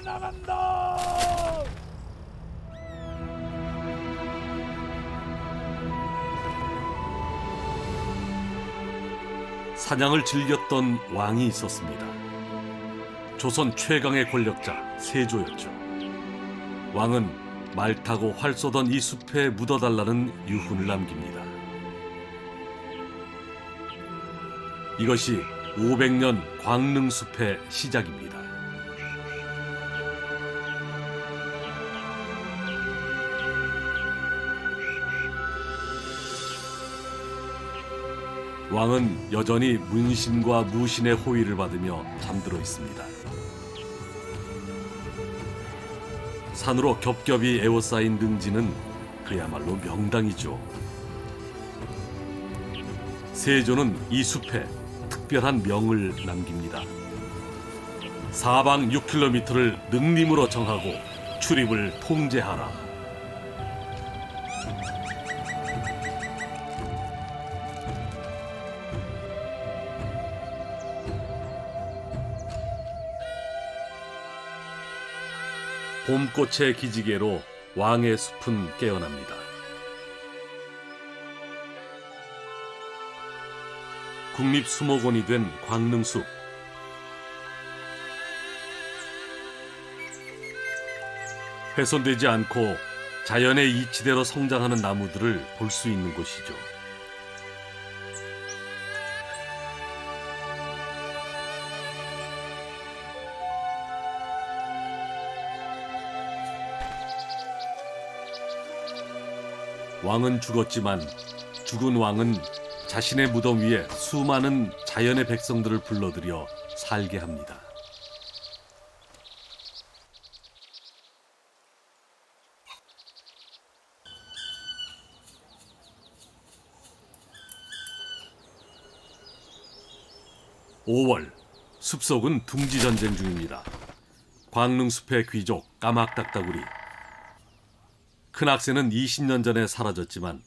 나간다. 사냥을 즐겼던 왕이 있었습니다. 조선 최강의 권력자 세조였죠. 왕은 말 타고 활 쏘던 이 숲에 묻어달라는 유훈을 남깁니다. 이것이 500년 광릉숲의 시작입니다. 왕은 여전히 문신과 무신의 호위를 받으며 잠들어 있습니다. 산으로 겹겹이 에워싸인 능지는 그야말로 명당이죠. 세조는 이 숲에 특별한 명을 남깁니다. 사방 6km를 능림으로 정하고 출입을 통제하라. 봄꽃의 기지개로 왕의 숲은 깨어납니다. 국립수목원이 된 광릉숲. 훼손되지 않고 자연의 이치대로 성장하는 나무들을 볼 수 있는 곳이죠. 왕은 죽었지만 죽은 왕은 자신의 무덤 위에 수많은 자연의 백성들을 불러들여 살게 합니다. (5월) 숲속은 둥지전쟁 중입니다. 광릉숲의 귀족 까막딱따구리. 큰악새는 20년 전에 사라졌지만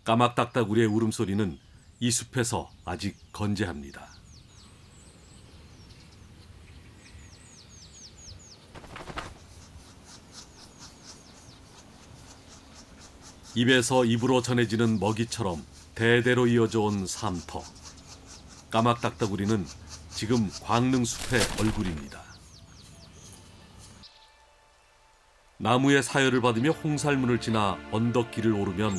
까막딱따구리의 울음소리는 이 숲에서 아직 건재합니다. 입에서 입으로 전해지는 먹이처럼 대대로 이어져 온 삶터. 까막딱따구리는 지금 광릉숲의 얼굴입니다. 나무의 사열을 받으며 홍살문을 지나 언덕길을 오르면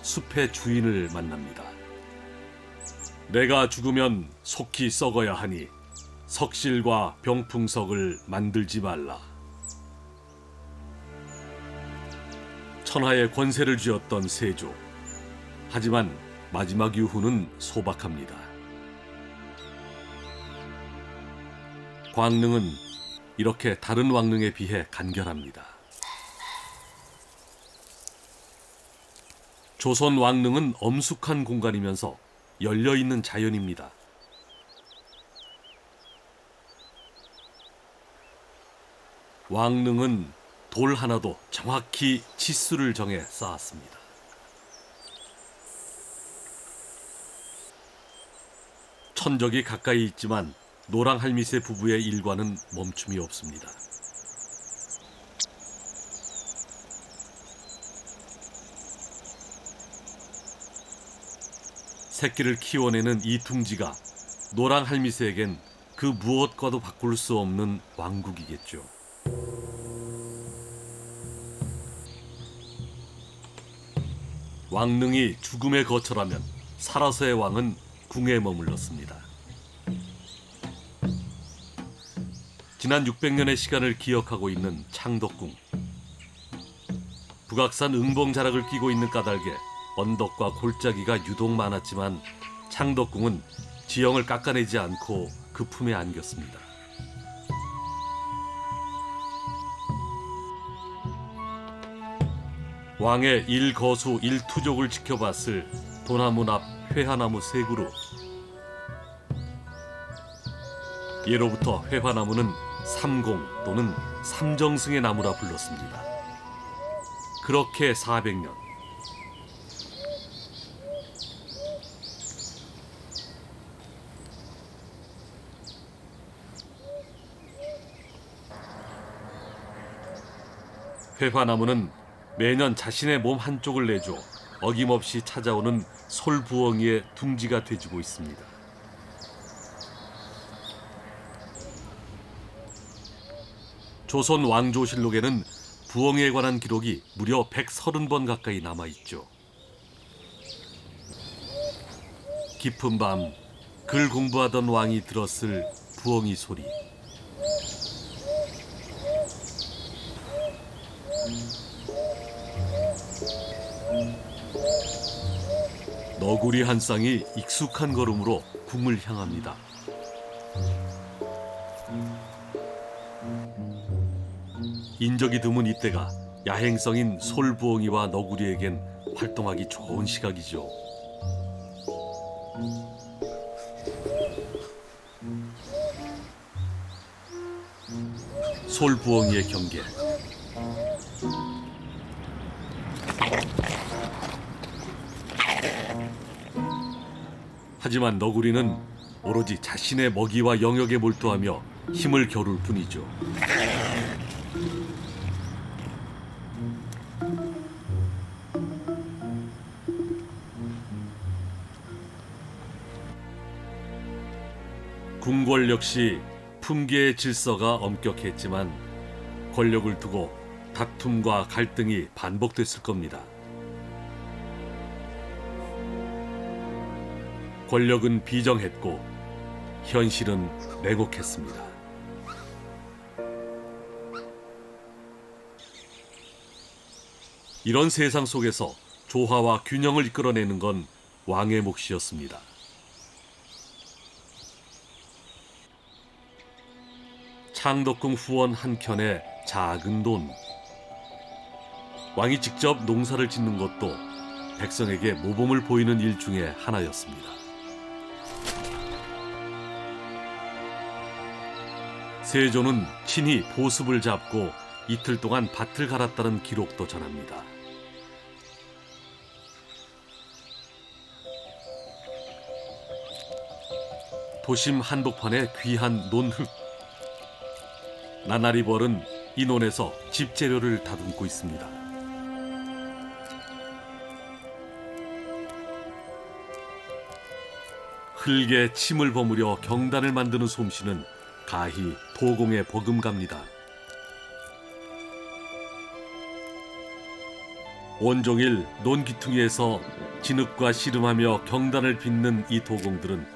숲의 주인을 만납니다. 내가 죽으면 속히 썩어야 하니 석실과 병풍석을 만들지 말라. 천하의 권세를 쥐었던 세조. 하지만 마지막 유후는 소박합니다. 광릉은 이렇게 다른 왕릉에 비해 간결합니다. 조선 왕릉은 엄숙한 공간이면서 열려있는 자연입니다. 왕릉은 돌 하나도 정확히 치수를 정해 쌓았습니다. 천적이 가까이 있지만 노랑할미세 부부의 일과는 멈춤이 없습니다. 새끼를 키워내는 이 둥지가 노랑할미세에겐 그 무엇과도 바꿀 수 없는 왕국이겠죠. 왕릉이 죽음의 거처라면 살아서의 왕은 궁에 머물렀습니다. 지난 600년의 시간을 기억하고 있는 창덕궁. 북악산 응봉자락을 끼고 있는 까닭에 언덕과 골짜기가 유독 많았지만 창덕궁은 지형을 깎아내지 않고 그 품에 안겼습니다. 왕의 일거수 일투족을 지켜봤을 도나문 앞 회화나무 3그루. 예로부터 회화나무는 삼공 또는 삼정승의 나무라 불렀습니다. 그렇게 400년. 회화나무는 매년 자신의 몸 한쪽을 내줘 어김없이 찾아오는 솔부엉이의 둥지가 되주고 있습니다. 조선 왕조실록에는 부엉이에 관한 기록이 무려 130번 가까이 남아있죠. 깊은 밤 글 공부하던 왕이 들었을 부엉이 소리. 너구리 한 쌍이 익숙한 걸음으로 궁을 향합니다. 인적이 드문 이때가 야행성인 솔부엉이와 너구리에겐 활동하기 좋은 시각이죠. 솔부엉이의 경계. 하지만 너구리는 오로지 자신의 먹이와 영역에 몰두하며 힘을 겨룰 뿐이죠. 궁궐 역시 품계의 질서가 엄격했지만 권력을 두고 다툼과 갈등이 반복됐을 겁니다. 권력은 비정했고 현실은 냉혹했습니다. 이런 세상 속에서 조화와 균형을 이끌어내는 건 왕의 몫이었습니다. 창덕궁 후원 한 켠의 작은 돈. 왕이 직접 농사를 짓는 것도 백성에게 모범을 보이는 일 중에 하나였습니다. 세조는 친히 보습을 잡고 이틀 동안 밭을 갈았다는 기록도 전합니다. 도심 한복판의 귀한 논흙. 나날이 벌은 이 논에서 집재료를 다듬고 있습니다. 흙에 침을 버무려 경단을 만드는 솜씨는 가히 도공에 버금갑니다. 온종일 논기퉁이에서 진흙과 씨름하며 경단을 빚는 이 도공들은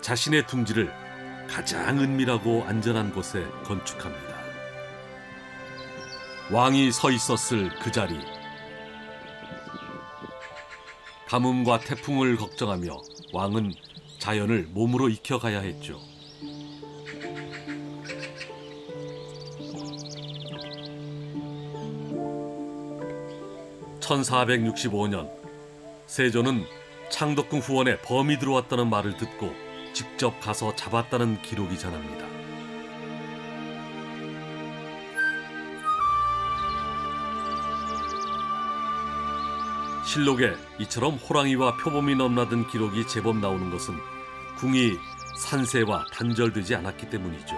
자신의 둥지를 가장 은밀하고 안전한 곳에 건축합니다. 왕이 서 있었을 그 자리. 가뭄과 태풍을 걱정하며 왕은 자연을 몸으로 익혀가야 했죠. (1465년) 세조는 창덕궁 후원에 범이 들어왔다는 말을 듣고 직접 가서 잡았다는 기록이 전합니다. 실록에 이처럼 호랑이와 표범이 넘나든 기록이 제법 나오는 것은 궁이 산세와 단절되지 않았기 때문이죠.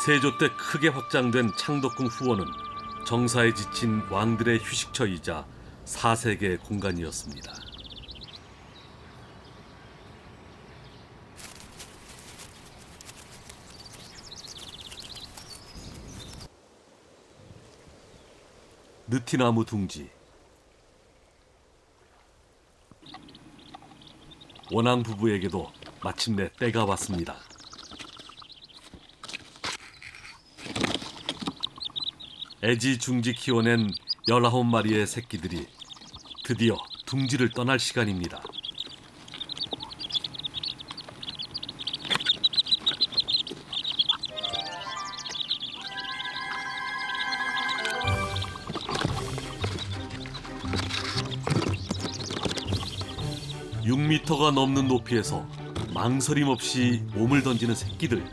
세조 때 크게 확장된 창덕궁 후원은 정사에 지친 왕들의 휴식처이자 사색의 공간이었습니다. 느티나무 둥지. 원앙 부부에게도 마침내 때가 왔습니다. 애지중지 키워낸 19마리의 새끼들이 드디어 둥지를 떠날 시간입니다. (6미터가) 넘는 높이에서 망설임 없이 몸을 던지는 새끼들.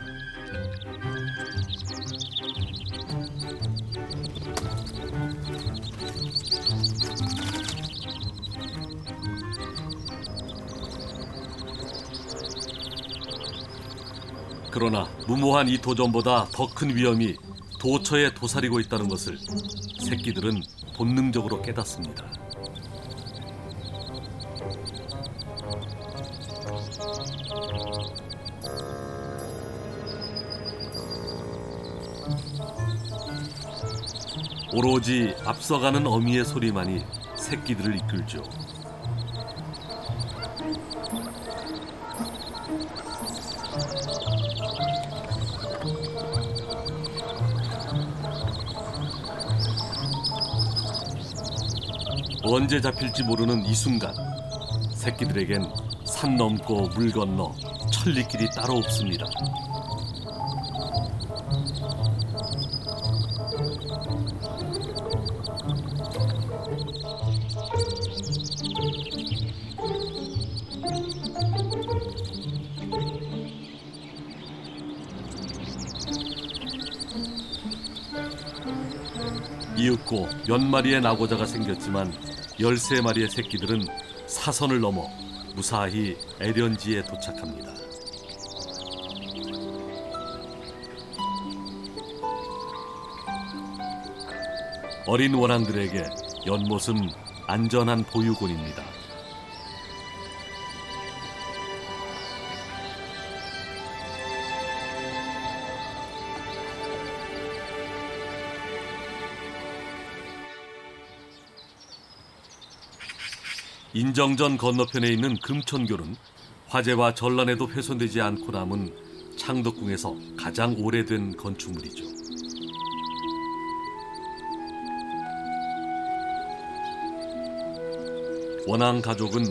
그러나 무모한 이 도전보다 더 큰 위험이 도처에 도사리고 있다는 것을 새끼들은 본능적으로 깨닫습니다. 오로지 앞서가는 어미의 소리만이 새끼들을 이끌죠. 언제 잡힐지 모르는 이 순간, 새끼들에겐 산 넘고 물 건너 천리길이 따로 없습니다. 이윽고 몇 마리의 나고자가 생겼지만 13마리의 새끼들은 사선을 넘어 무사히 애련지에 도착합니다. 어린 원앙들에게 연못은 안전한 보유곤입니다. 인정전 건너편에 있는 금천교는 화재와 전란에도 훼손되지 않고 남은 창덕궁에서 가장 오래된 건축물이죠. 원앙 가족은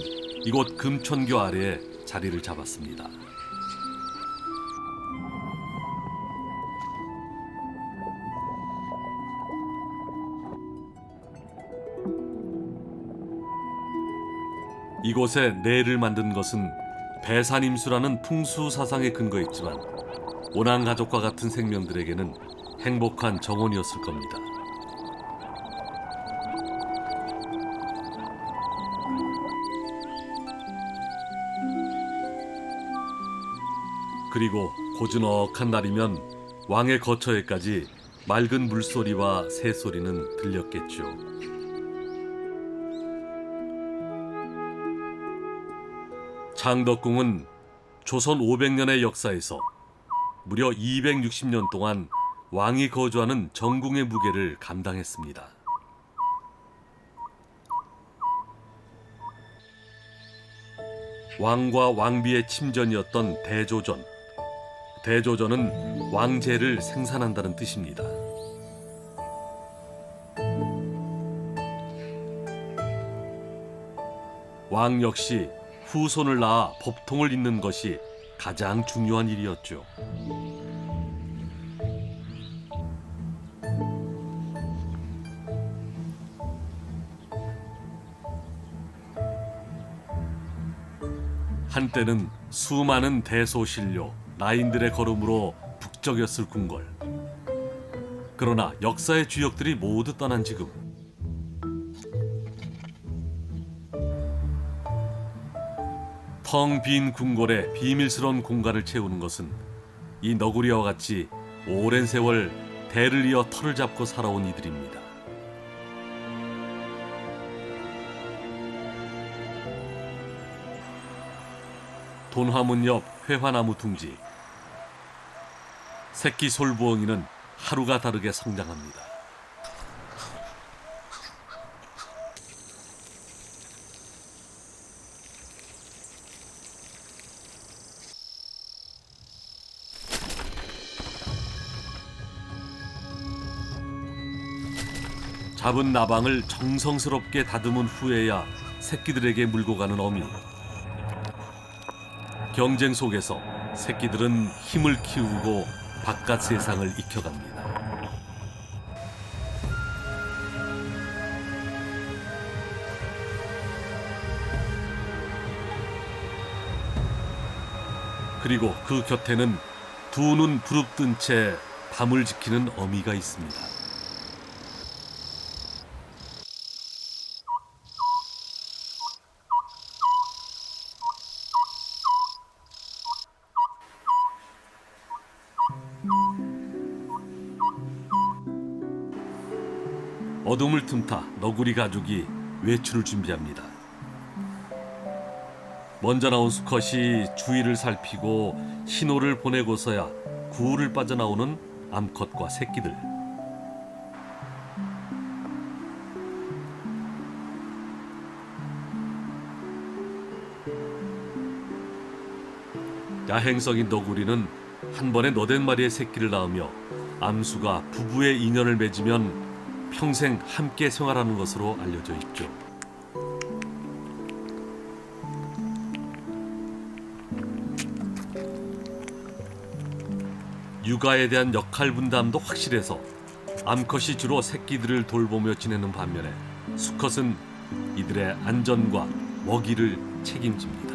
이곳 금천교 아래에 자리를 잡았습니다. 이곳에 내를 만든 것은 배산임수라는 풍수 사상에 근거했지만 원앙 가족과 같은 생명들에게는 행복한 정원이었을 겁니다. 그리고 고즈넉한 날이면 왕의 거처에까지 맑은 물소리와 새소리는 들렸겠죠. 창덕궁은 조선 500년의 역사에서 무려 260년 동안 왕이 거주하는 정궁의 무게를 감당했습니다. 왕과 왕비의 침전이었던 대조전. 대조전은 왕제를 생산한다는 뜻입니다. 왕 역시 후손을 낳아 법통을 잇는 것이 가장 중요한 일이었죠. 한때는 수많은 대소신료, 나인들의 걸음으로 북적였을 궁궐. 그러나 역사의 주역들이 모두 떠난 지금 텅 빈 궁궐에 비밀스러운 공간을 채우는 것은 이 너구리와 같이 오랜 세월 대를 이어 털을 잡고 살아온 이들입니다. 돈화문 옆 회화나무 둥지. 새끼 솔부엉이는 하루가 다르게 성장합니다. 잡은 나방을 정성스럽게 다듬은 후에야 새끼들에게 물고 가는 어미. 경쟁 속에서 새끼들은 힘을 키우고 바깥 세상을 익혀갑니다. 그리고 그 곁에는 두 눈 부릅뜬 채 밤을 지키는 어미가 있습니다. 어둠을 틈타 너구리 가족이 외출을 준비합니다. 먼저 나온 수컷이 주위를 살피고 신호를 보내고서야 구울을 빠져나오는 암컷과 새끼들. 야행성인 너구리는 한 번에 너댓 마리의 새끼를 낳으며 암수가 부부의 인연을 맺으면 평생 함께 생활하는 것으로 알려져 있죠. 육아에 대한 역할 분담도 확실해서 암컷이 주로 새끼들을 돌보며 지내는 반면에 수컷은 이들의 안전과 먹이를 책임집니다.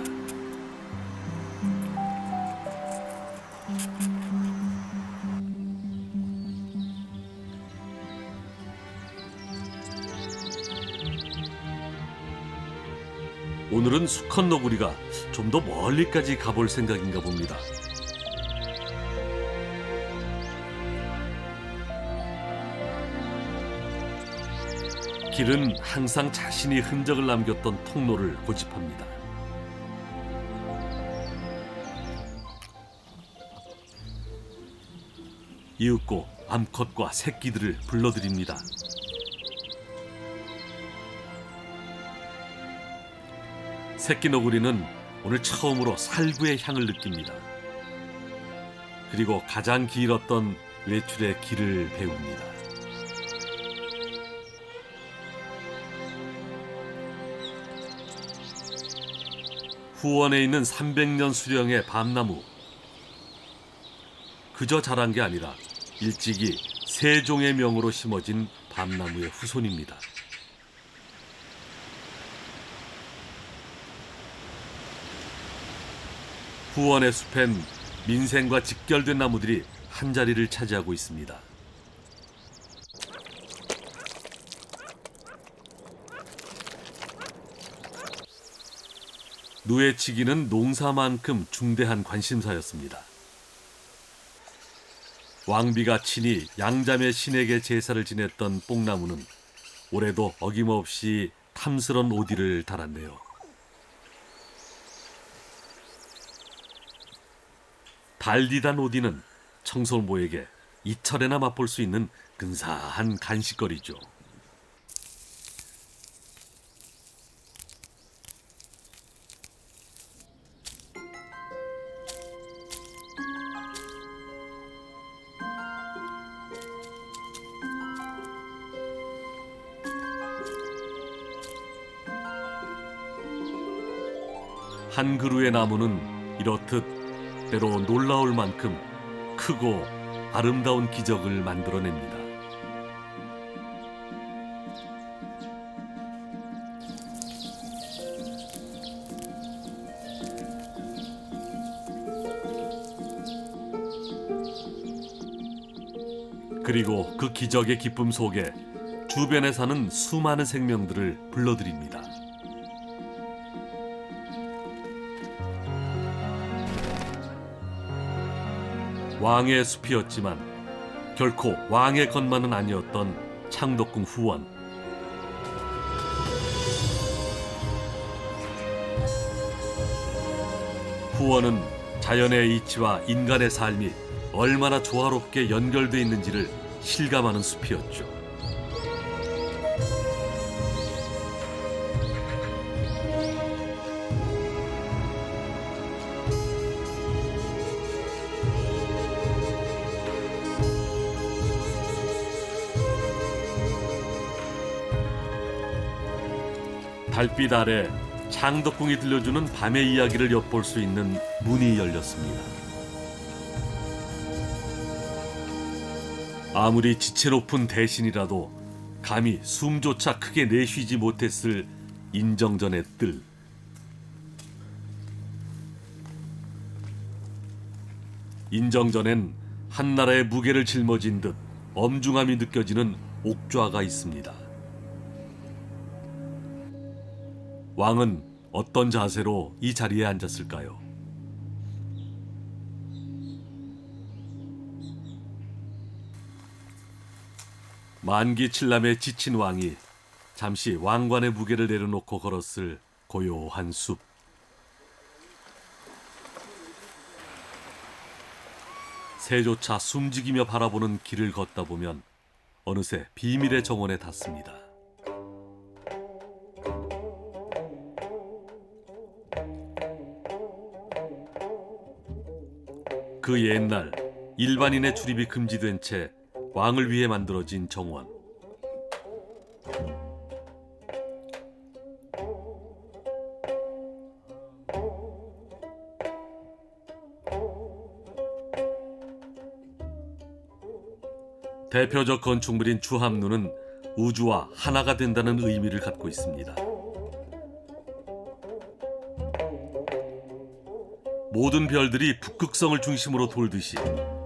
오늘은 수컷 너구리가 좀 더 멀리까지 가볼 생각인가 봅니다. 길은 항상 자신이 흔적을 남겼던 통로를 고집합니다. 이윽고 암컷과 새끼들을 불러들입니다. 새끼 너구리는 오늘 처음으로 살구의 향을 느낍니다. 그리고 가장 길었던 외출의 길을 배웁니다. 후원에 있는 300년 수령의 밤나무. 그저 자란 게 아니라 일찍이 세종의 명으로 심어진 밤나무의 후손입니다. 후원의 숲엔 민생과 직결된 나무들이 한자리를 차지하고 있습니다. 누에치기는 농사만큼 중대한 관심사였습니다. 왕비가 친히 양자매 신에게 제사를 지냈던 뽕나무는 올해도 어김없이 탐스런 오디를 달았네요. 달디단 오디는 청설모에게 이철에나 맛볼 수 있는 근사한 간식거리죠. 한 그루의 나무는 이렇듯 때로 놀라울 만큼 크고 아름다운 기적을 만들어냅니다. 그리고 그 기적의 기쁨 속에 주변에 사는 수많은 생명들을 불러들입니다. 왕의 숲이었지만 결코 왕의 것만은 아니었던 창덕궁 후원. 후원은 자연의 이치와 인간의 삶이 얼마나 조화롭게 연결돼 있는지를 실감하는 숲이었죠. 달빛 아래 창덕궁이 들려주는 밤의 이야기를 엿볼 수 있는 문이 열렸습니다. 아무리 지체 높은 대신이라도 감히 숨조차 크게 내쉬지 못했을 인정전의 뜰. 인정전엔 한나라의 무게를 짊어진 듯 엄중함이 느껴지는 옥좌가 있습니다. 왕은 어떤 자세로 이 자리에 앉았을까요? 만기칠남에 지친 왕이 잠시 왕관의 무게를 내려놓고 걸었을 고요한 숲. 새조차 숨지기며 바라보는 길을 걷다 보면 어느새 비밀의 정원에 닿습니다. 그 옛날 일반인의 출입이 금지된 채 왕을 위해 만들어진 정원. 대표적 건축물인 주함루는 우주와 하나가 된다는 의미를 갖고 있습니다. 모든 별들이 북극성을 중심으로 돌듯이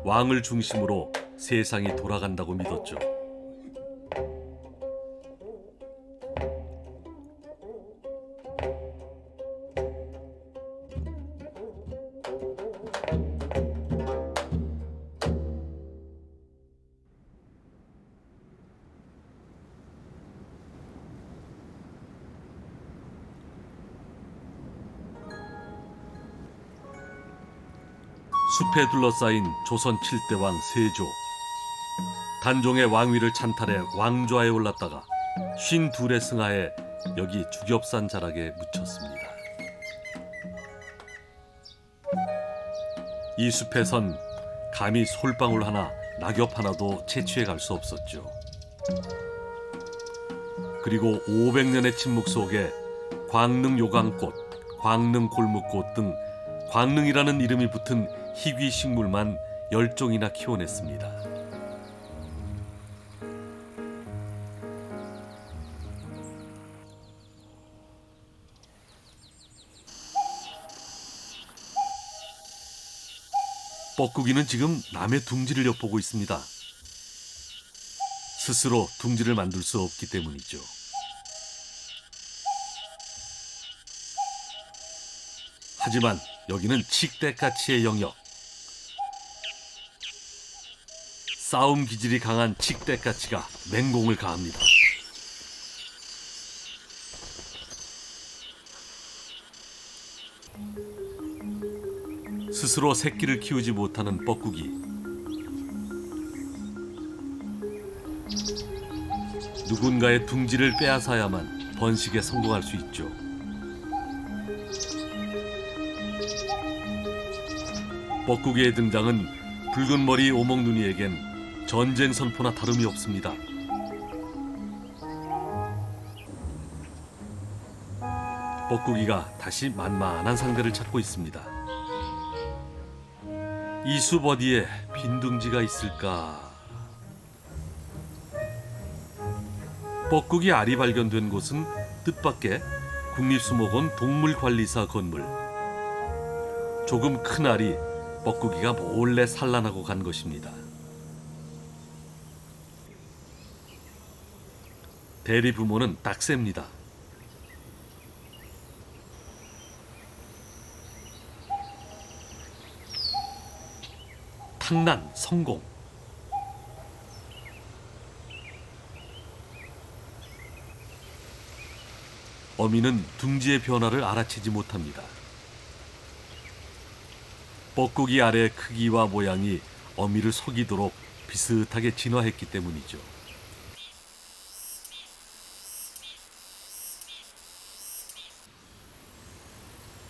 왕을 중심으로 세상이 돌아간다고 믿었죠. 숲에 둘러싸인 조선 7대 왕 세조. 단종의 왕위를 찬탈해 왕좌에 올랐다가 52의 승하에 여기 주겹산 자락에 묻혔습니다. 이 숲에선 감히 솔방울 하나, 낙엽 하나도 채취해 갈 수 없었죠. 그리고 500년의 침묵 속에 광릉 요강꽃, 광릉 골무꽃 등 광릉이라는 이름이 붙은 희귀 식물만 10종이나 키워냈습니다. 뻐꾸기는 지금 남의 둥지를 엿보고 있습니다. 스스로 둥지를 만들 수 없기 때문이죠. 하지만 여기는 칡대까치의 영역. 싸움 기질이 강한 칡대까치가 맹공을 가합니다. 스스로 새끼를 키우지 못하는 뻐꾸기. 누군가의 둥지를 빼앗아야만 번식에 성공할 수 있죠. 뻐꾸기의 등장은 붉은 머리 오목눈이에겐 전쟁 선포나 다름이 없습니다. 뻐꾸기가 다시 만만한 상대를 찾고 있습니다. 이 숲 어디에 빈 둥지가 있을까? 뻐꾸기 알이 발견된 곳은 뜻밖의 국립수목원 동물관리사 건물. 조금 큰 알이 뻐꾸기가 몰래 산란하고 간 것입니다. 대리 부모는 딱새입니다. 탕난 성공. 어미는 둥지의 변화를 알아채지 못합니다. 뻐꾸기 알의 크기와 모양이 어미를 속이도록 비슷하게 진화했기 때문이죠.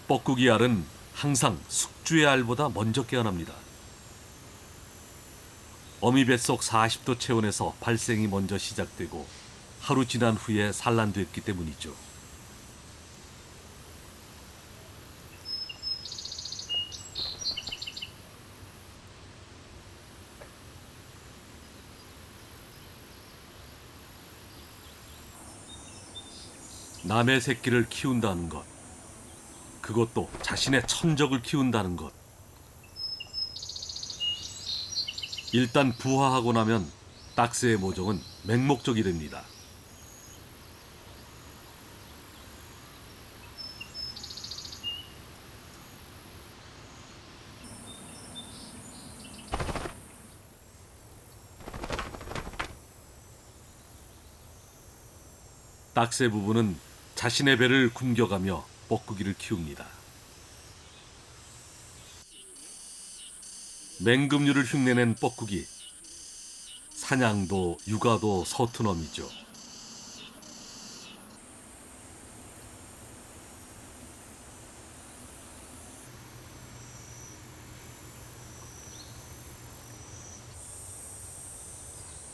뻐꾸기 알은 항상 숙주의 알보다 먼저 깨어납니다. 어미 뱃속 40도 체온에서 발생이 먼저 시작되고 하루 지난 후에 산란됐기 때문이죠. 남의 새끼를 키운다는 것, 그것도 자신의 천적을 키운다는 것. 일단 부화하고 나면 딱새의 모종은 맹목적이 됩니다. 딱새 부부는 자신의 배를 굶겨가며 뻐꾸기를 키웁니다. 맹금류를 흉내낸 뻐꾸기. 사냥도 육아도 서툰 어미죠.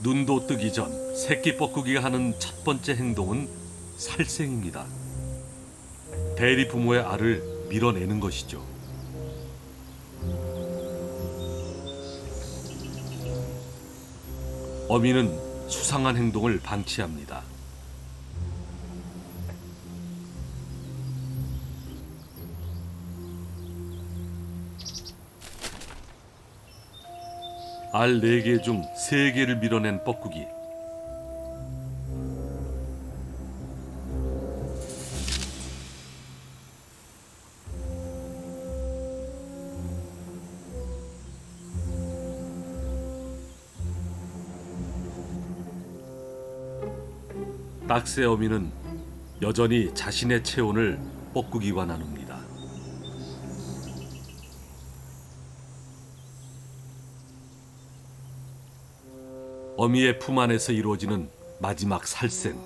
눈도 뜨기 전 새끼 뻐꾸기가 하는 첫 번째 행동은 살생입니다. 대리 부모의 알을 밀어내는 것이죠. 어미는 수상한 행동을 방치합니다. 알 4개 중 3개를 밀어낸 뻐꾸기. 딱새 어미는 여전히 자신의 체온을 뻐꾸기와 나눕니다. 어미의 품 안에서 이루어지는 마지막 살생.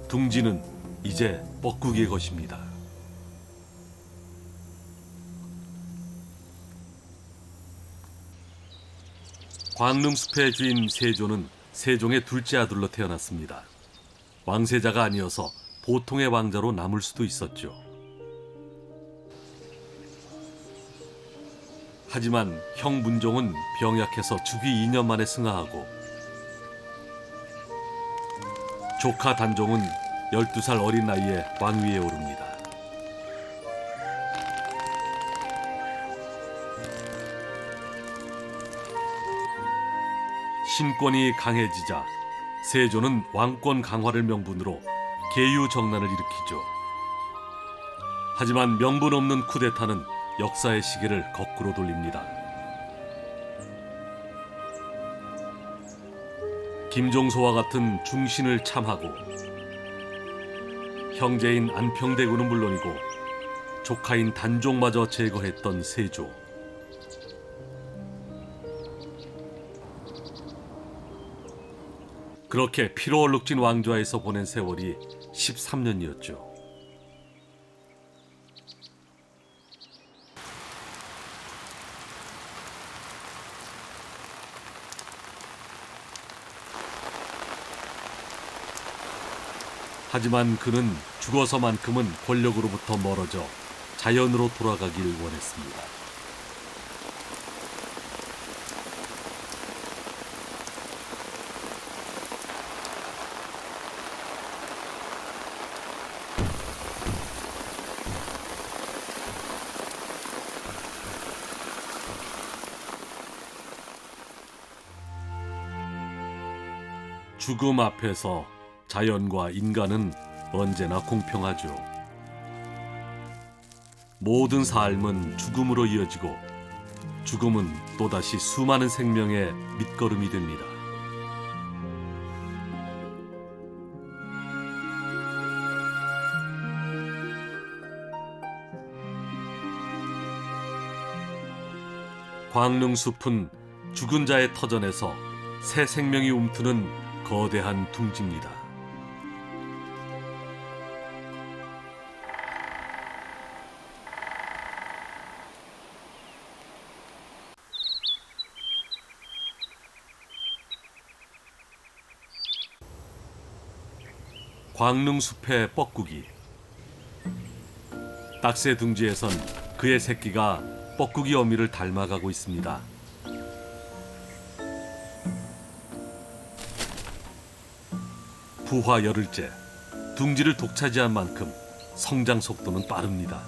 둥지는 이제 뻐꾸기의 것입니다. 광릉숲의 주인 세조는 세종의 둘째 아들로 태어났습니다. 왕세자가 아니어서 보통의 왕자로 남을 수도 있었죠. 하지만 형 문종은 병약해서 주기 2년 만에 승하하고 조카 단종은 12살 어린 나이에 왕위에 오릅니다. 신권이 강해지자 세조는 왕권 강화를 명분으로 계유정난을 일으키죠. 하지만 명분 없는 쿠데타는 역사의 시계를 거꾸로 돌립니다. 김종소와 같은 중신을 참하고 형제인 안평대군은 물론이고 조카인 단종마저 제거했던 세조. 그렇게 피로 얼룩진 왕좌에서 보낸 세월이 13년이었죠. 하지만 그는 죽어서만큼은 권력으로부터 멀어져 자연으로 돌아가길 원했습니다. 죽음 앞에서 자연과 인간은 언제나 공평하죠. 모든 삶은 죽음으로 이어지고 죽음은 또다시 수많은 생명의 밑거름이 됩니다. 광릉숲은 죽은 자의 터전에서 새 생명이 움트는 거대한 둥지입니다. 광릉숲의 뻐꾸기. 딱새 둥지에선 그의 새끼가 뻐꾸기 어미를 닮아가고 있습니다. 부화 열흘째, 둥지를 독차지한 만큼 성장 속도는 빠릅니다.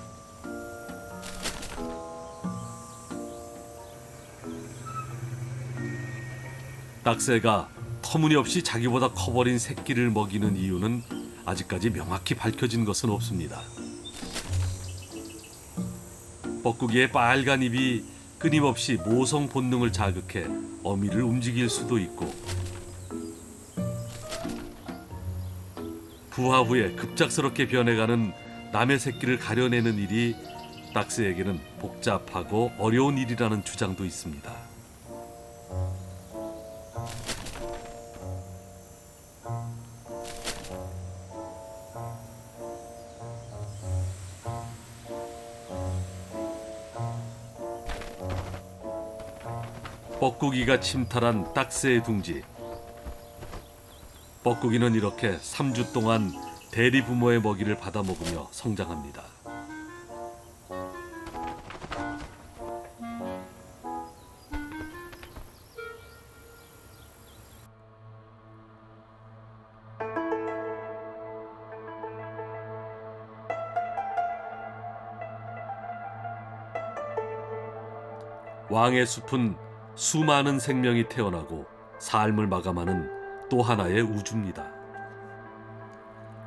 딱새가 터무니없이 자기보다 커버린 새끼를 먹이는 이유는 아직까지 명확히 밝혀진 것은 없습니다. 뻐꾸기의 빨간 입이 끊임없이 모성 본능을 자극해 어미를 움직일 수도 있고, 부화 후에 급작스럽게 변해가는 남의 새끼를 가려내는 일이 닥스에게는 복잡하고 어려운 일이라는 주장도 있습니다. 뻐꾸기가 침탈한 닥스의 둥지. 뻐꾸기는 이렇게 3주 동안 대리부모의 먹이를 받아 먹으며 성장합니다. 왕의 숲은 수많은 생명이 태어나고 삶을 마감하는 또 하나의 우주입니다.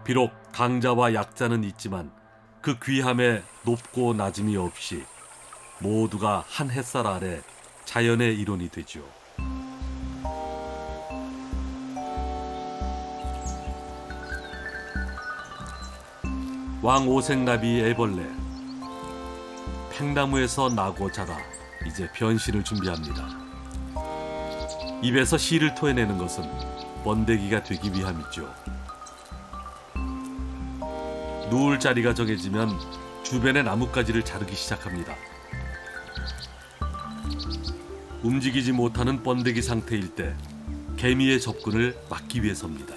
비록 강자와 약자는 있지만 그 귀함에 높고 낮음이 없이 모두가 한 햇살 아래 자연의 일원이 되죠. 왕 오색나비 애벌레. 팽나무에서 나고 자라 이제 변신을 준비합니다. 입에서 씨를 토해내는 것은 번데기가 되기 위함이죠. 누울 자리가 정해지면 주변의 나뭇가지를 자르기 시작합니다. 움직이지 못하는 번데기 상태일 때 개미의 접근을 막기 위해서입니다.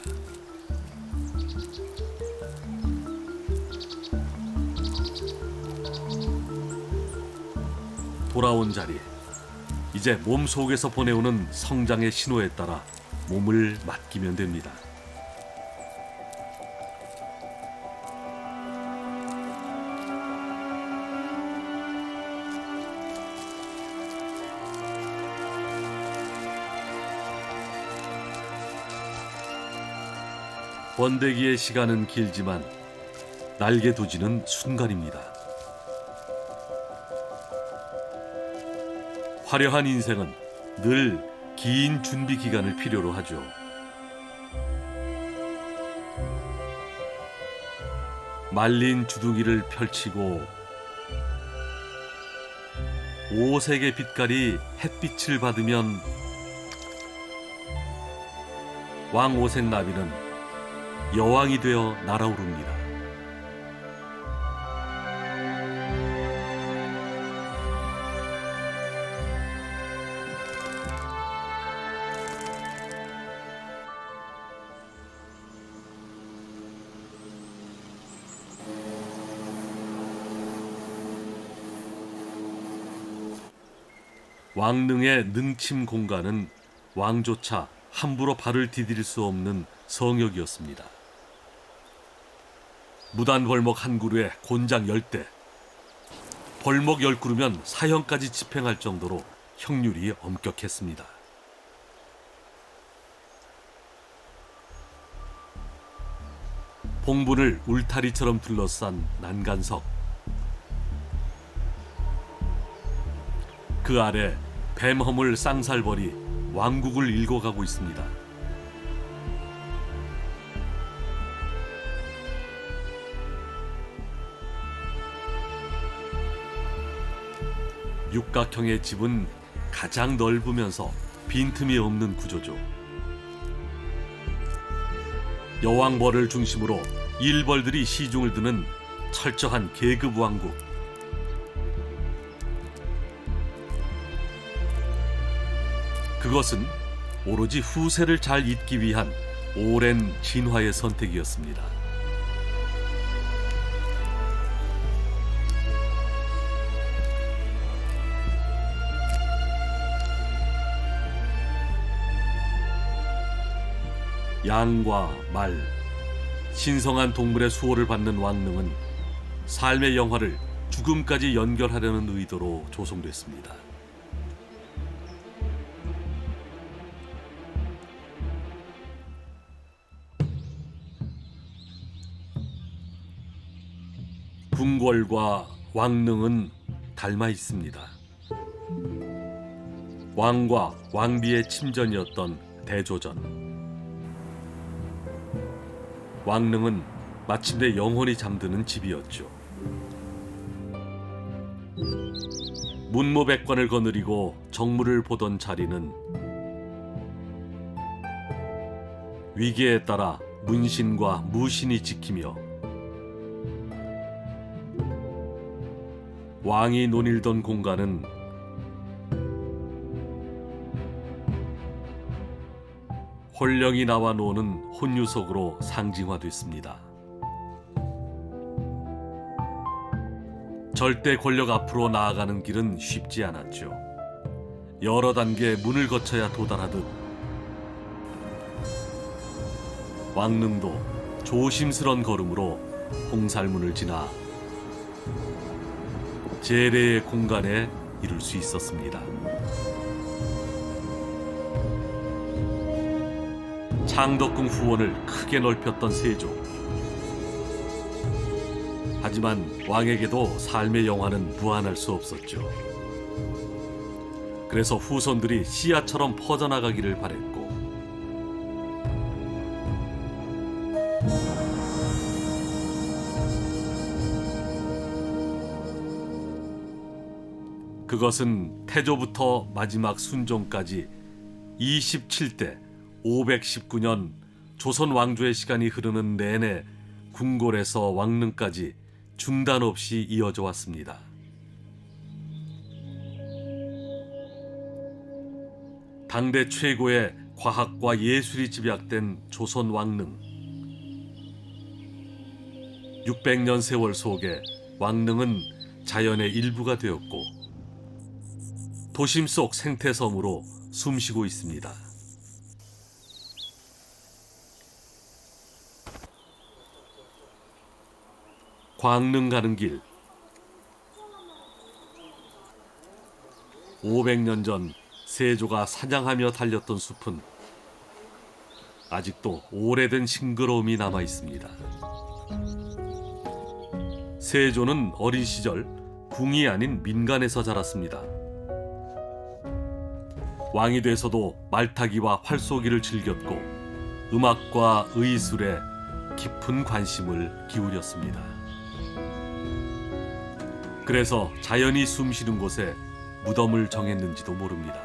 돌아온 자리. 이제 몸 속에서 보내오는 성장의 신호에 따라 몸을 맡기면 됩니다. 번데기의 시간은 길지만 날개 도지는 순간입니다. 화려한 인생은 늘 긴 준비 기간을 필요로 하죠. 말린 주둥이를 펼치고 오색의 빛깔이 햇빛을 받으면 왕 오색나비는 여왕이 되어 날아오릅니다. 왕릉의 능침 공간은 왕조차 함부로 발을 디딜 수 없는 성역이었습니다. 무단 벌목 한 그루에 곤장 10대, 벌목 10그루면 사형까지 집행할 정도로 형률이 엄격했습니다. 봉분을 울타리처럼 둘러싼 난간석. 그 아래 뱀허물 쌍살벌이 왕국을 일궈가고 있습니다. 육각형의 집은 가장 넓으면서 빈틈이 없는 구조죠. 여왕벌을 중심으로 일벌들이 시중을 두는 철저한 계급 왕국. 그것은 오로지 후세를 잘 잇기 위한 오랜 진화의 선택이었습니다. 양과 말, 신성한 동물의 수호를 받는 왕릉은 삶의 영화를 죽음까지 연결하려는 의도로 조성됐습니다. 궁궐과 왕릉은 닮아 있습니다. 왕과 왕비의 침전이었던 대조전. 왕릉은 마침내 영원히 잠드는 집이었죠. 문무백관을 거느리고 정무를 보던 자리는 위기에 따라 문신과 무신이 지키며 왕이 논일던 공간은 홀령이 나와 노는 혼유석으로 상징화됐습니다. 절대 권력 앞으로 나아가는 길은 쉽지 않았죠. 여러 단계 문을 거쳐야 도달하듯 왕릉도 조심스런 걸음으로 홍살문을 지나 제례의 공간에 이룰 수 있었습니다. 창덕궁 후원을 크게 넓혔던 세조. 하지만 왕에게도 삶의 영화는 무한할 수 없었죠. 그래서 후손들이 씨앗처럼 퍼져나가기를 바랬고 그것은 태조부터 마지막 순종까지 27대 519년 조선 왕조의 시간이 흐르는 내내 궁궐에서 왕릉까지 중단 없이 이어져 왔습니다. 당대 최고의 과학과 예술이 집약된 조선 왕릉. 600년 세월 속에 왕릉은 자연의 일부가 되었고 도심 속 생태섬으로 숨쉬고 있습니다. 광릉 가는 길. 500년 전 세조가 사냥하며 달렸던 숲은 아직도 오래된 싱그러움이 남아 있습니다. 세조는 어린 시절 궁이 아닌 민간에서 자랐습니다. 왕이 돼서도 말타기와 활쏘기를 즐겼고 음악과 의술에 깊은 관심을 기울였습니다. 그래서 자연이 숨쉬는 곳에 무덤을 정했는지도 모릅니다.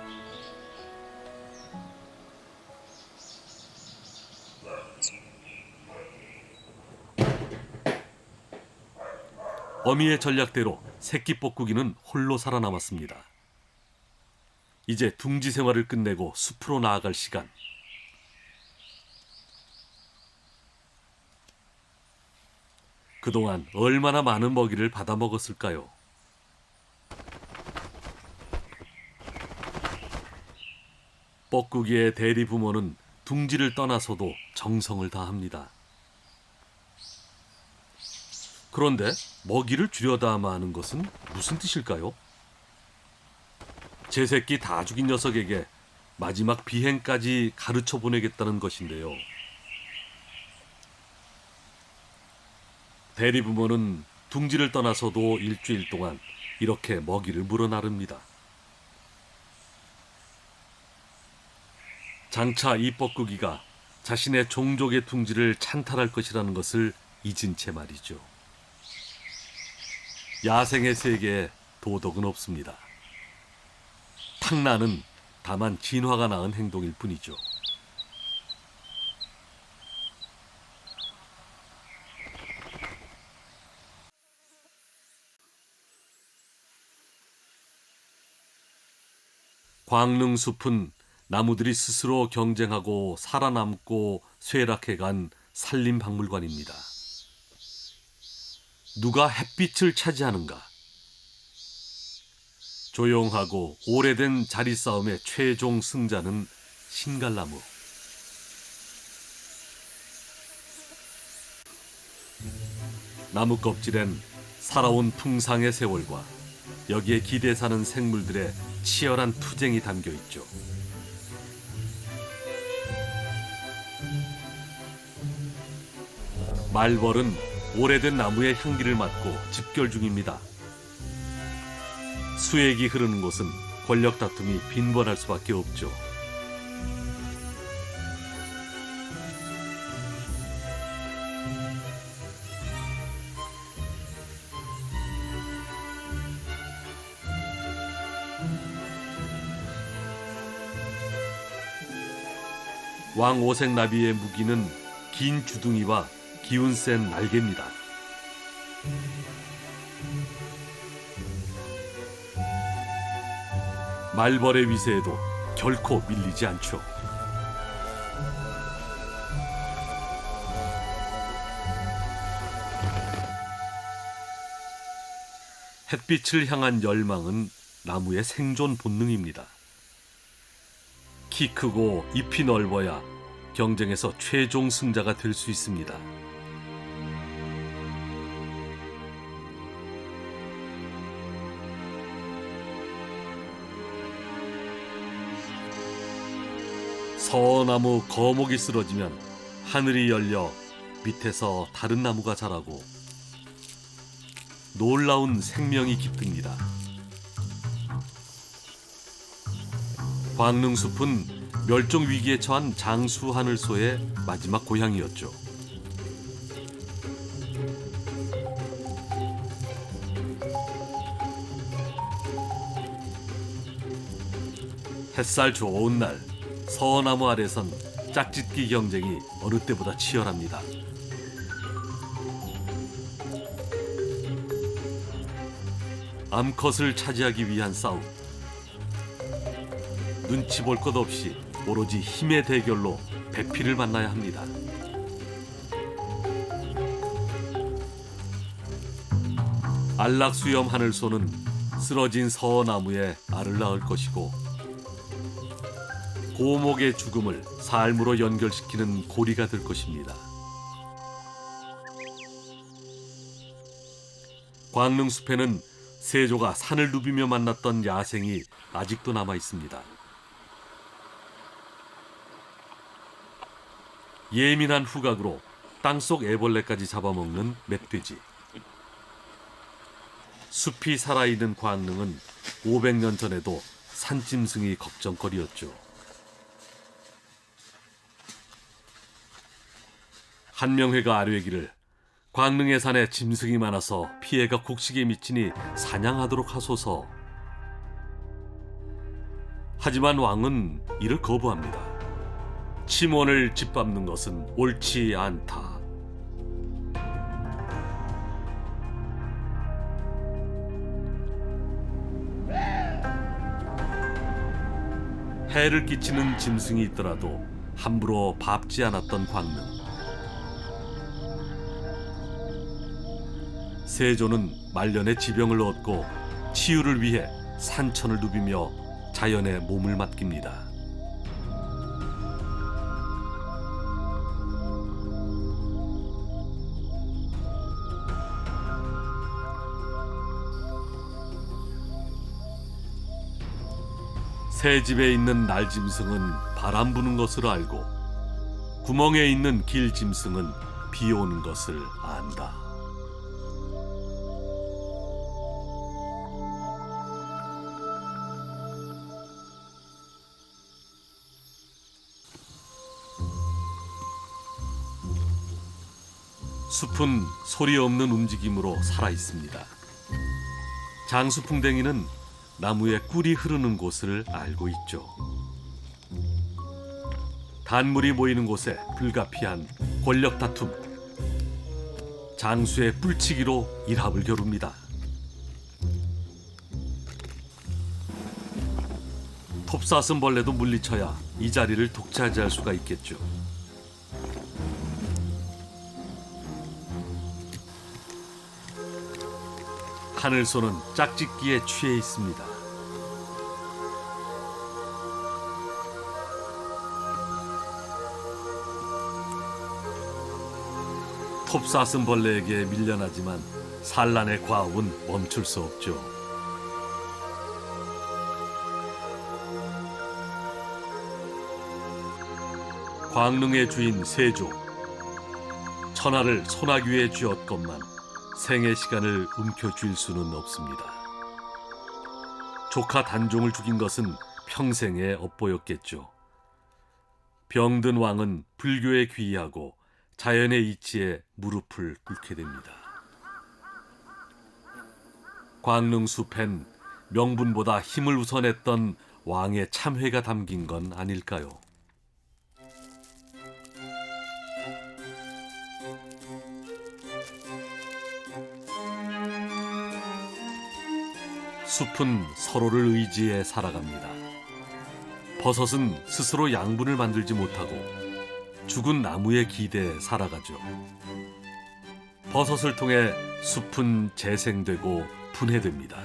어미의 전략대로 새끼 뻐꾸기는 홀로 살아남았습니다. 이제 둥지 생활을 끝내고 숲으로 나아갈 시간. 그동안 얼마나 많은 먹이를 받아 먹었을까요? 뻐꾸기의 대리 부모는 둥지를 떠나서도 정성을 다합니다. 그런데 먹이를 줄여담아 하는 것은 무슨 뜻일까요? 제 새끼 다 죽인 녀석에게 마지막 비행까지 가르쳐 보내겠다는 것인데요. 대리부모는 둥지를 떠나서도 일주일 동안 이렇게 먹이를 물어 나릅니다. 장차 이 뻐꾸기가 자신의 종족의 둥지를 찬탈할 것이라는 것을 잊은 채 말이죠. 야생의 세계에 도덕은 없습니다. 탕나는 다만 진화가 낳은 행동일 뿐이죠. 광릉숲은 나무들이 스스로 경쟁하고 살아남고 쇠락해간 산림박물관입니다. 누가 햇빛을 차지하는가? 조용하고 오래된 자리싸움의 최종 승자는 신갈나무. 나무 껍질엔 살아온 풍상의 세월과 여기에 기대 사는 생물들의 치열한 투쟁이 담겨 있죠. 말벌은 오래된 나무의 향기를 맡고 집결 중입니다. 수액이 흐르는 곳은 권력 다툼이 빈번할 수밖에 없죠. 왕 오색나비의 무기는 긴 주둥이와 기운 센 날개입니다. 말벌의 위세에도 결코 밀리지 않죠. 햇빛을 향한 열망은 나무의 생존 본능입니다. 키 크고 잎이 넓어야 경쟁에서 최종 승자가 될 수 있습니다. 서나무 거목이 쓰러지면 하늘이 열려 밑에서 다른 나무가 자라고 놀라운 생명이 깃듭니다. 광릉숲은 멸종 위기에 처한 장수하늘소의 마지막 고향이었죠. 햇살 좋은 날 서나무 아래선 짝짓기 경쟁이 어느 때보다 치열합니다. 암컷을 차지하기 위한 싸움. 눈치 볼 것 없이 오로지 힘의 대결로 배피를 만나야 합니다. 안락수염 하늘소는 쓰러진 서나무에 알을 낳을 것이고 고목의 죽음을 삶으로 연결시키는 고리가 될 것입니다. 광릉숲에는 세조가 산을 누비며 만났던 야생이 아직도 남아 있습니다. 예민한 후각으로 땅속 애벌레까지 잡아먹는 멧돼지. 숲이 살아있는 광릉은 500년 전에도 산짐승이 걱정거리였죠. 한명회가 아뢰기를 광릉의 산에 짐승이 많아서 피해가 곡식에 미치니 사냥하도록 하소서. 하지만 왕은 이를 거부합니다. 침원을 짓밟는 것은 옳지 않다. 해를 끼치는 짐승이 있더라도 함부로 밟지 않았던 광릉. 세조는 말년에 지병을 얻고 치유를 위해 산천을 누비며 자연에 몸을 맡깁니다. 새 집에 있는 날짐승은 바람 부는 것을 알고 구멍에 있는 길짐승은 비 오는 것을 안다. 숲은 소리 없는 움직임으로 살아 있습니다. 장수풍뎅이는 나무에 꿀이 흐르는 곳을 알고 있죠. 단물이 모이는 곳에 불가피한 권력 다툼. 장수의 뿔치기로 일합을 겨룹니다. 톱사슴벌레도 물리쳐야 이 자리를 독차지할 수가 있겠죠. 하늘소는 짝짓기에 취해 있습니다. 톱사슴벌레에게 밀려나지만 산란의 과업은 멈출 수 없죠. 광릉의 주인 세조. 천하를 소나귀에 쥐었건만 생의 시간을 움켜쥘 수는 없습니다. 조카 단종을 죽인 것은 평생의 업보였겠죠. 병든 왕은 불교에 귀의하고 자연의 이치에 무릎을 꿇게 됩니다. 광릉숲엔 명분보다 힘을 우선했던 왕의 참회가 담긴 건 아닐까요? 숲은 서로를 의지해 살아갑니다. 버섯은 스스로 양분을 만들지 못하고 죽은 나무에 기대해 살아가죠. 버섯을 통해 숲은 재생되고 분해됩니다.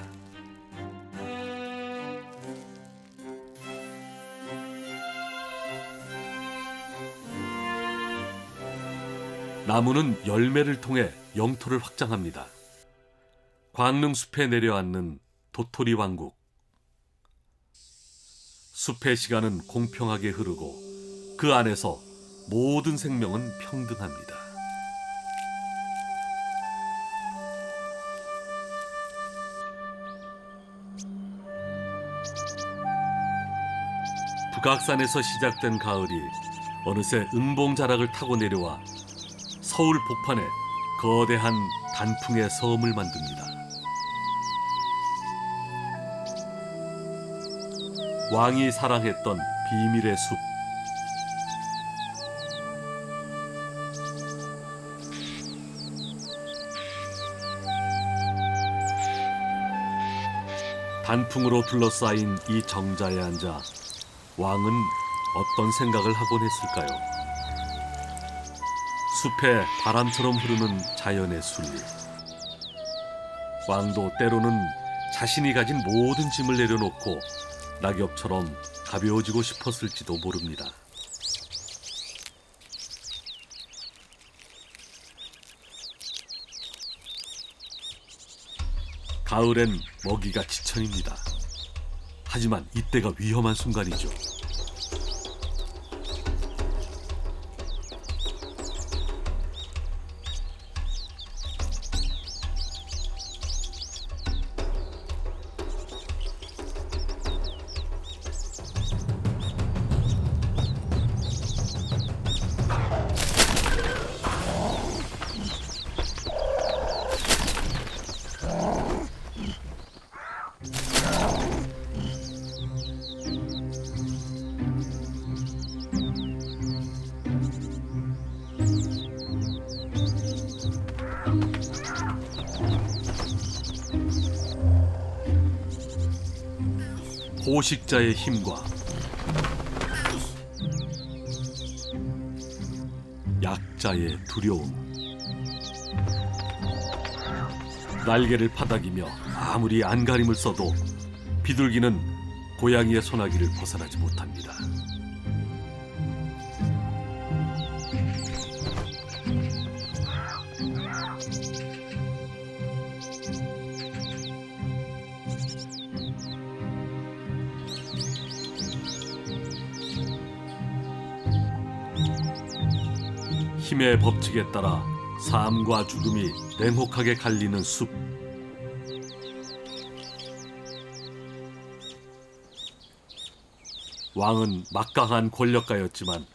나무는 열매를 통해 영토를 확장합니다. 광릉숲에 내려앉는 도토리 왕국. 숲의 시간은 공평하게 흐르고 그 안에서 모든 생명은 평등합니다. 북악산에서 시작된 가을이 어느새 은봉자락을 타고 내려와 서울 복판에 거대한 단풍의 섬을 만듭니다. 왕이 사랑했던 비밀의 숲. 단풍으로 둘러싸인 이 정자에 앉아 왕은 어떤 생각을 하곤 했을까요? 숲에 바람처럼 흐르는 자연의 순리. 왕도 때로는 자신이 가진 모든 짐을 내려놓고 낙엽처럼 가벼워지고 싶었을지도 모릅니다. 가을엔 먹이가 지천입니다. 하지만 이때가 위험한 순간이죠. 포식자의 힘과 약자의 두려움. 날개를 파닥이며 아무리 안간힘을 써도 비둘기는 고양이의 소나기를 벗어나지 못합니다. 힘의 법칙에 따라 삶과 죽음이 냉혹하게 갈리는 숲. 왕은 막강한 권력가였지만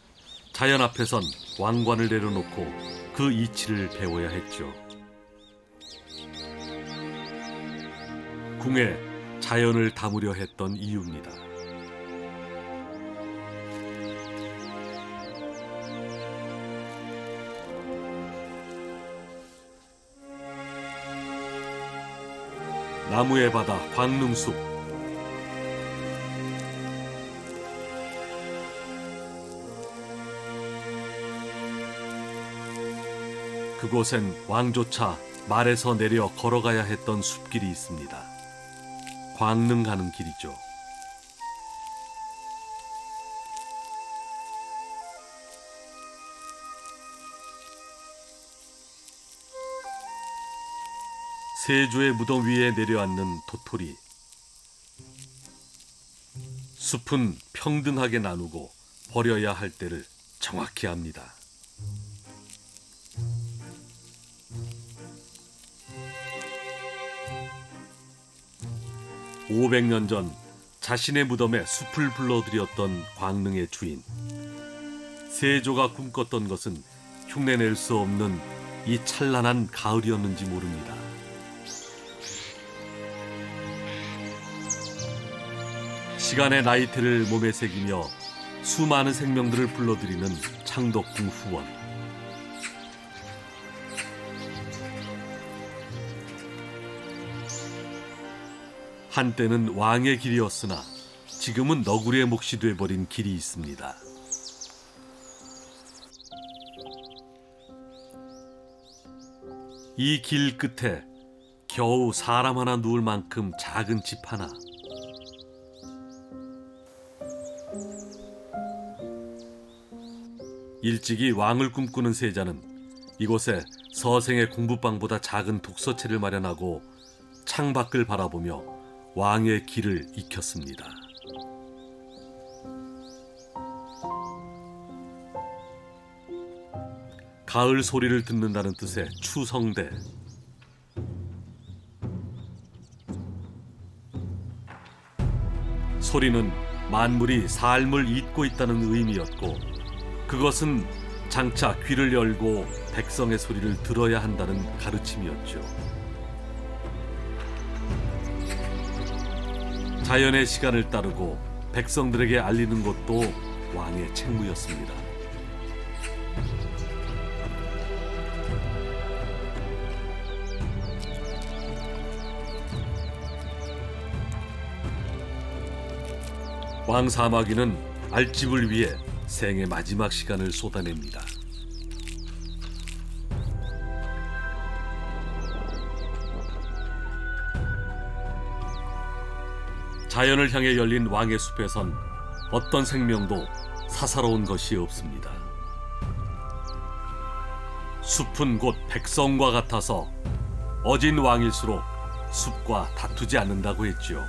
자연 앞에선 왕관을 내려놓고 그 이치를 배워야 했죠. 궁에 자연을 담으려 했던 이유입니다. 나무의 바다 광릉숲. 그곳엔 왕조차 말에서 내려 걸어가야 했던 숲길이 있습니다. 광릉 가는 길이죠. 세조의 무덤 위에 내려앉는 도토리. 숲은 평등하게 나누고 버려야 할 때를 정확히 압니다. 500년 전 자신의 무덤에 숲을 불러들였던 광릉의 주인. 세조가 꿈꿨던 것은 흉내낼 수 없는 이 찬란한 가을이었는지 모릅니다. 시간의 나이테를 몸에 새기며 수많은 생명들을 불러들이는 창덕궁 후원. 한때는 왕의 길이었으나 지금은 너구리의 몫이 돼버린 길이 있습니다. 이 길 끝에 겨우 사람 하나 누울 만큼 작은 집 하나. 일찍이 왕을 꿈꾸는 세자는 이곳에 서생의 공부방보다 작은 독서체를 마련하고 창밖을 바라보며 왕의 길을 익혔습니다. 가을 소리를 듣는다는 뜻의 추성대. 소리는 만물이 삶을 잇고 있다는 의미였고, 그것은 장차 귀를 열고 백성의 소리를 들어야 한다는 가르침이었죠. 자연의 시간을 따르고 백성들에게 알리는 것도 왕의 책무였습니다. 왕 사마귀는 알집을 위해 생의 마지막 시간을 쏟아냅니다. 자연을 향해 열린 왕의 숲에선 어떤 생명도 사사로운 것이 없습니다. 숲은 곧 백성과 같아서 어진 왕일수록 숲과 다투지 않는다고 했죠.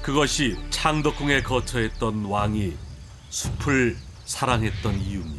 그것이 창덕궁에 거처했던 왕이 숲을 사랑했던 이유입니다.